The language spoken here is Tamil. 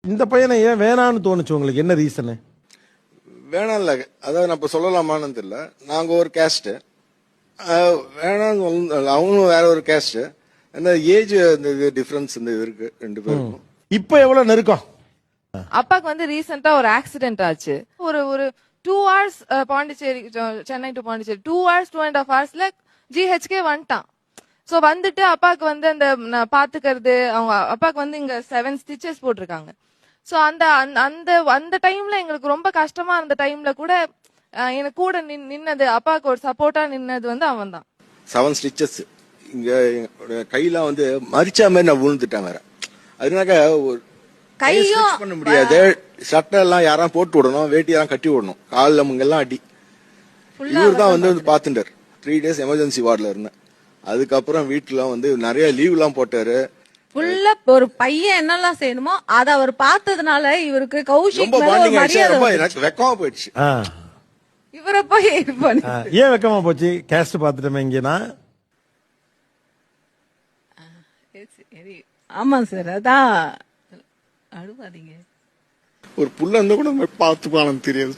இந்த பையனை ஏன் வேணான்னு தோணுச்சு உங்களுக்கு? என்ன ரீசனு? வேணாம் இல்ல, அதாவது நான் இப்ப சொல்லலாமான்னு தெரியல. நாங்க ஒரு கேஸ்ட், வேணாம் அவங்களும் வேற ஒரு கேஸ்ட். என்ன ஏஜ் இந்த டிஃபரன்ஸ் இந்த இருக்கு ரெண்டு பேருக்கும். இப்ப எவ்வளவு நெருக்கம்? அப்பாக்கு வந்து ரீசெண்டா ஒரு ஆக்சிடென்ட் ஆச்சு. ஒரு ஒரு 2 hours Pondicherry, Chennai to Pondicherry 2 hours 2.5 hours ஜிஹெச்கே வந்துட்டான். சோ வந்துட்டு அப்பாக்கு வந்து அந்த பாத்துக்கிறது, அவங்க அப்பாக்கு வந்து இங்க 7 stitches போட்டிருக்காங்க. சோ அந்த அந்த அந்த டைம்ல எங்களுக்கு ரொம்ப கஷ்டமா இருந்த டைம்ல கூட எனக்கு கூட நின்னது, அப்பாவுக்கு ஒரு சப்போர்ட்டா நின்னது வந்து அவன் தான். 7 ஸ்டிச்சஸ் இங்க கையெல்லாம் வந்து மரிச்சா மாதிரி நான் விழுந்துட்டேன் வேற. அதனால ஒரு கையும் பண்ண முடியாது. சட்டை எல்லாம் யாரும் போட்டு விடணும், வேட்டி எல்லாம் கட்டி விடணும், காலில் முங்கெல்லாம் அடி. இவர் தான் வந்து பாத்துட்டார். 3 days எமர்ஜென்சி வார்டுல இருந்தேன். அதுக்கப்புறம் வீட்டுல வந்து நிறைய லீவ் எல்லாம் போட்டாரு. ஃபுல்லா ஒரு பையன் என்னெல்லாம் செய்யணுமோ அத அவர் பார்த்ததுனால இவருக்கு கௌஷிக் ரொம்ப மேல ஒரு மரியாதை ரொம்ப வந்துச்சு. எனக்கு வெக்கமா போயிடுச்சு. இவரை போய் இது பண்ணி ஏன் வெக்கமா போச்சு? கேஸ்ட் பாத்துட்டோமே இங்கன்னா. ஆமா சார், அதான் அழுவாதீங்க. ஒரு புள்ள இருந்தா கூட பார்த்து பானம் தெரியாது.